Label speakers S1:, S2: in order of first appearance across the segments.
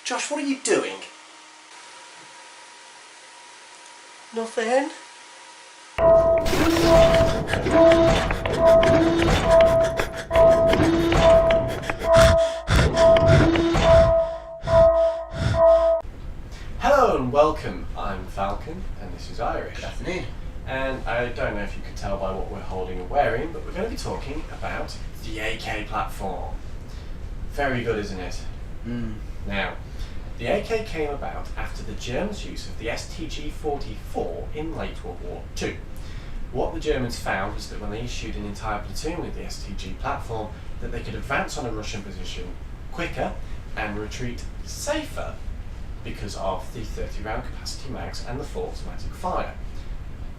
S1: Josh, what are you doing? Nothing. Hello and welcome. I'm Falcon and this is Irish.
S2: Good afternoon.
S1: And I don't know if you can tell by what we're holding and wearing, but we're going to be talking about the AK platform. Very good, isn't it? Now, the AK came about after the Germans' use of the STG-44 in late World War II. What the Germans found was that when they issued an entire platoon with the STG platform, that they could advance on a Russian position quicker and retreat safer because of the 30-round capacity mags and the full automatic fire.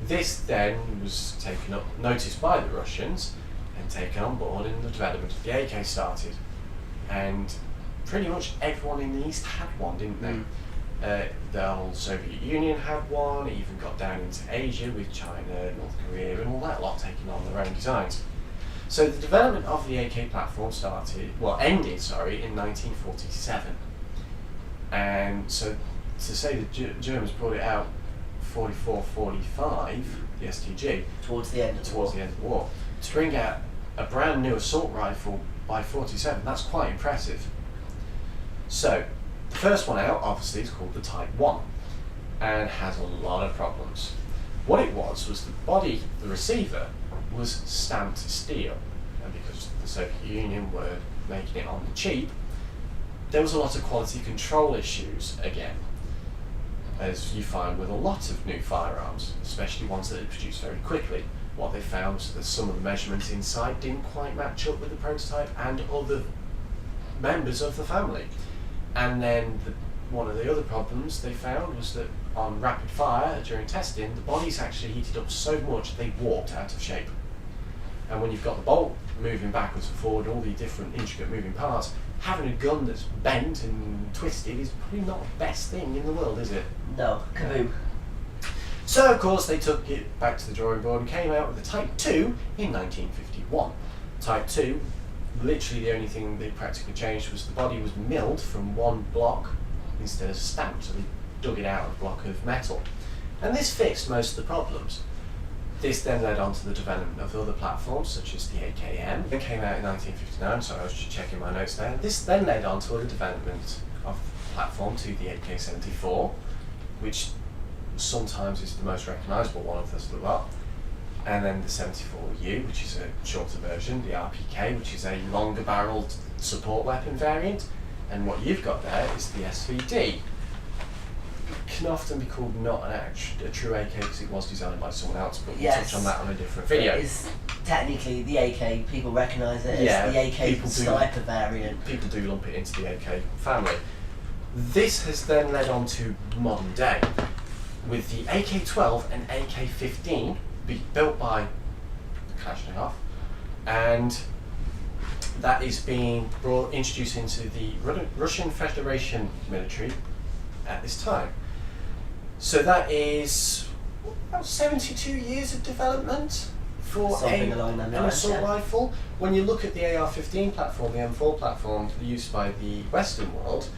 S1: This then was noticed by the Russians and taken on board in the development of the AK started. And pretty much everyone in the East had one, didn't they? The whole Soviet Union had one, it even got down into Asia with China, North Korea and all that lot taking on their own designs. So the development of the AK platform ended in 1947. And so to say the Germans brought it out 44-45, the STG,
S2: Towards the end of
S1: the war, to bring out a brand new assault rifle by 47, that's quite impressive. So, the first one out, obviously, is called the Type 1, and has a lot of problems. What it was the body, the receiver, was stamped steel, and because the Soviet Union were making it on the cheap, there was a lot of quality control issues again, as you find with a lot of new firearms, especially ones that are produced very quickly. What they found was that some of the measurements inside didn't quite match up with the prototype and other members of the family. And then one of the other problems they found was that on rapid fire during testing, the bodies actually heated up so much they warped out of shape. And when you've got the bolt moving backwards and forward, all the different intricate moving parts, having a gun that's bent and twisted is probably not the best thing in the world, is it?
S2: No, kaboom.
S1: So of course they took it back to the drawing board and came out with the Type 2 in 1951. Type 2, literally the only thing they practically changed was the body was milled from one block instead of stamped, so they dug it out of a block of metal. And this fixed most of the problems. This then led on to the development of other platforms such as the AKM. It came out in 1959, so I was just checking my notes there. This then led on to the development of the platform to the AK-74, which sometimes is the most recognisable one of the lot. And then the 74U, which is a shorter version, the RPK, which is a longer barreled support weapon variant. And what you've got there is the SVD. Can often be called not a true AK because it was designed by someone else, but we'll touch on that on a different video.
S2: It is technically the AK, people recognise it as the AK sniper variant.
S1: People do lump it into the AK family. This has then led on to modern day, with the AK-12 and AK-15 built by the Kalashnikov, and that is being introduced into the Russian Federation military at this time. So that is about 72 years of development for an assault rifle. When you look at the AR-15 platform, the M4 platform used by the Western world,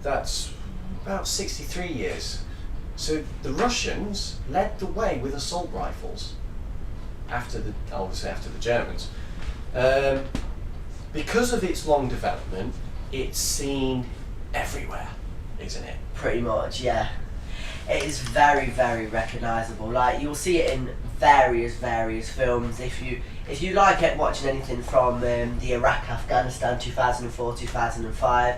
S1: that's about 63 years. So the Russians led the way with assault rifles obviously after the Germans. Because of its long development, it's seen everywhere, isn't it?
S2: Pretty much, yeah. It is very, very recognisable. Like, you'll see it in various films. If you like watching anything from the Iraq, Afghanistan 2004, 2005,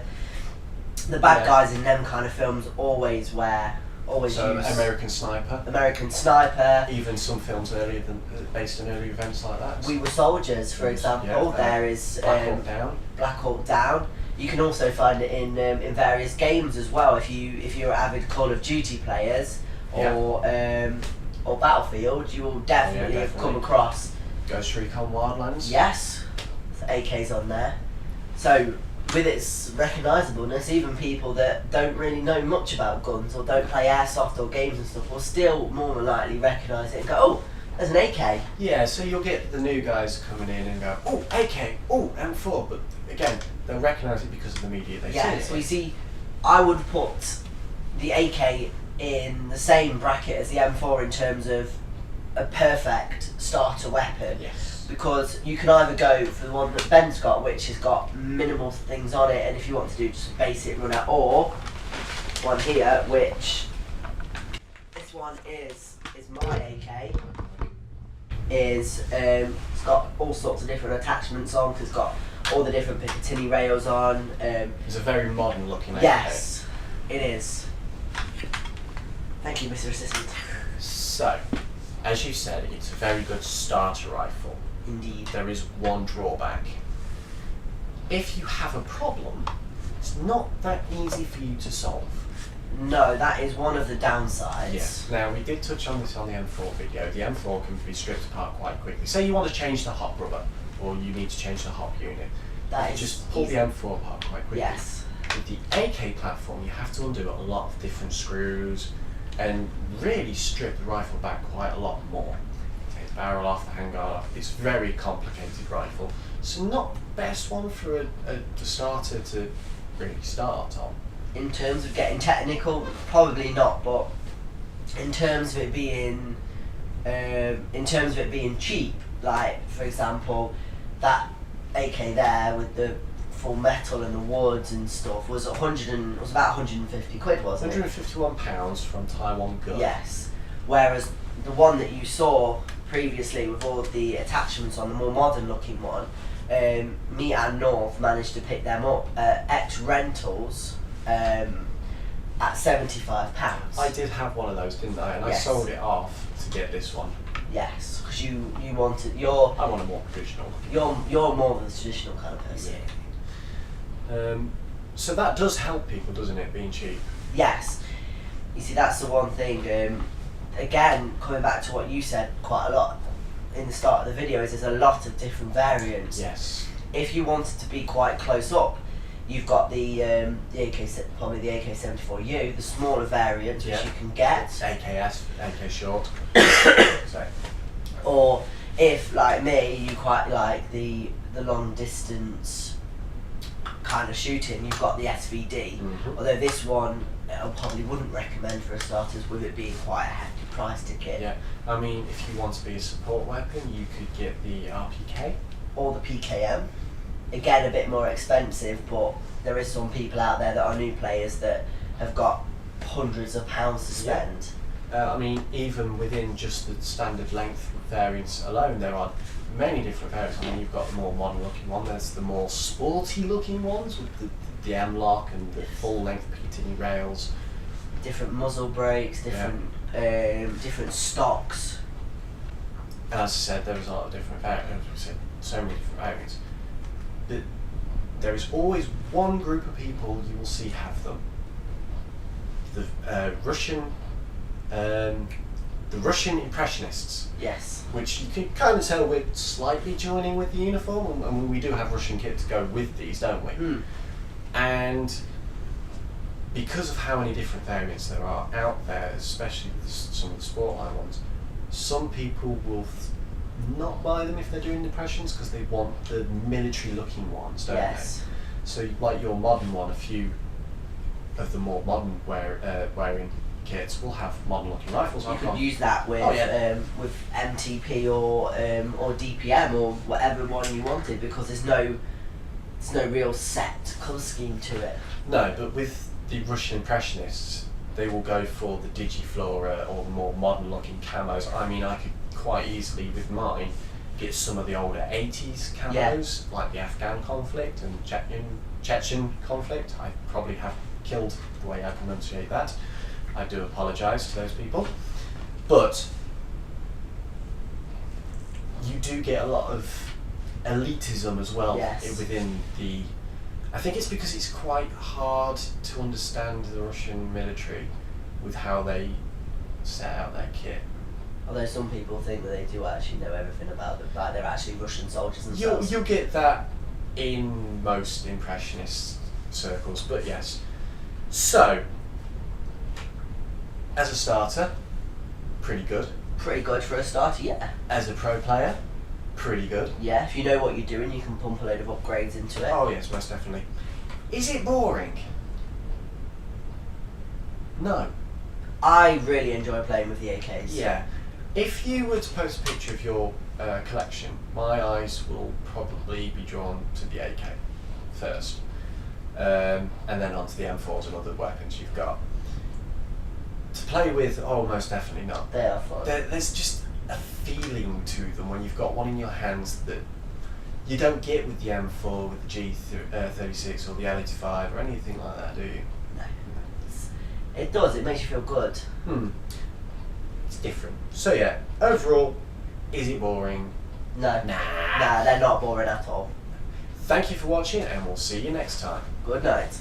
S2: the bad guys in them kind of films always use
S1: American Sniper. Even some films based on early events like that.
S2: We Were Soldiers, for example. There is Black Hawk Down. You can also find it in various games as well. If you're avid Call of Duty players or Battlefield, you will definitely have come across
S1: Ghost Recon Wildlands.
S2: Yes, AK's on there. So with its recognisableness, even people that don't really know much about guns or don't play Airsoft or games and stuff will still more than likely recognise it and go, oh, there's an AK.
S1: Yeah, so you'll get the new guys coming in and go, oh, AK, oh, M4, but again, they'll recognise it because of the media they see.
S2: Yeah, so we see I would put the AK in the same bracket as the M4 in terms of a perfect starter weapon.
S1: Yes.
S2: Because you can either go for the one that Ben's got, which has got minimal things on it, and if you want to do just a basic run out, or one here, which this one is my AK. It's got all sorts of different attachments on. Cause it's got all the different Picatinny rails on.
S1: It's a very modern looking AK.
S2: Yes, it is. Thank you, Mr. Assistant.
S1: So, as you said, it's a very good starter rifle.
S2: Indeed.
S1: There is one drawback. If you have a problem, it's not that easy for you to solve.
S2: No, that is one of the downsides.
S1: Yes. Now, we did touch on this on the M4 video. The M4 can be stripped apart quite quickly. Say you want to change the hop rubber, or you need to change the hop unit.
S2: That
S1: you
S2: is
S1: just pull
S2: easy.
S1: the M4 apart quite quickly.
S2: Yes.
S1: With the AK platform, you have to undo a lot of different screws and really strip the rifle back quite a lot more. Take the barrel off, the handguard off. It's a very complicated rifle. So not the best one for a starter to really start on.
S2: In terms of getting technical, probably not, but in terms of it being cheap, like for example, that AK there with the full metal and the woods and stuff was about 150 quid, wasn't it?
S1: £151 from Taiwan Gun.
S2: Yes. Whereas the one that you saw previously with all of the attachments on, the more modern looking one, me and North managed to pick them up at X Rentals at £75.
S1: I did have one of those, didn't I? And
S2: Yes.
S1: I sold it off to get this one.
S2: Yes, because you wanted
S1: I want a more traditional.
S2: you're more of the traditional kind of person.
S1: So that does help people, doesn't it, being cheap?
S2: Yes. You see, that's the one thing. Again, coming back to what you said quite a lot in the start of the video, is there's a lot of different variants.
S1: Yes.
S2: If you wanted to be quite close up, you've got the AK-74U, the smaller variant, which you can get.
S1: AKS, AK short. So.
S2: Or if, like me, you quite like the long distance kind of shooting, you've got the SVD.
S1: Mhm.
S2: Although this one I probably wouldn't recommend for a starters, with it being quite a hefty price ticket.
S1: Yeah, I mean, if you want to be a support weapon, you could get the RPK.
S2: Or the PKM. Again, a bit more expensive, but there is some people out there that are new players that have got hundreds of pounds to spend.
S1: I mean, even within just the standard length variants alone, there are many different variants. I mean, you've got the more modern looking one, there's the more sporty looking ones with the M-lock and the full length Picatinny rails.
S2: Different muzzle brakes, different stocks.
S1: And as I said, there is a lot of different variants, so many different variants. But there is always one group of people you will see have them. The Russian impressionists.
S2: Yes.
S1: Which you can kind of tell we're slightly joining with the uniform, and we do have Russian kit to go with these, don't we?
S2: Mm.
S1: And because of how many different variants there are out there, especially with some of the Sportline ones, some people will not buy them if they're doing impressions because they want the military-looking ones, don't they? So, like your modern one, a few of the more modern wearing kits will have modern-looking rifles.
S2: You could use that with with MTP or DPM or whatever one you wanted, because there's no real set colour scheme to it.
S1: No, but with the Russian impressionists, they will go for the Digiflora or the more modern-looking camos. I mean, I could quite easily with mine get some of the older 80s camos, like the Afghan conflict and Chechen conflict. I probably have killed the way I pronunciate that. I do apologise to those people. But you do get a lot of elitism as well within the... I think it's because it's quite hard to understand the Russian military with how they set out their kit.
S2: Although some people think that they do actually know everything about them, like they're actually Russian soldiers themselves.
S1: You'll get that in most impressionist circles, but yes. So, as a starter, pretty good.
S2: Pretty good for a starter, yeah.
S1: As a pro player, pretty good.
S2: Yeah, if you know what you're doing, you can pump a load of upgrades into it.
S1: Oh yes, most definitely. Is it boring? No.
S2: I really enjoy playing with the AKs.
S1: Yeah. If you were to post a picture of your collection, my eyes will probably be drawn to the AK first, and then onto the M4s and other weapons you've got. To play with, oh, most definitely not.
S2: They are fun.
S1: There's just a feeling to them when you've got one in your hands that you don't get with the M4, with the G36 or the L85 or anything like that, do you?
S2: No. It does, it makes you feel good.
S1: It's different. So yeah, overall, is it boring?
S2: No.
S1: Nah.
S2: Nah, they're not boring at all.
S1: Thank you for watching, and we'll see you next time.
S2: Good night.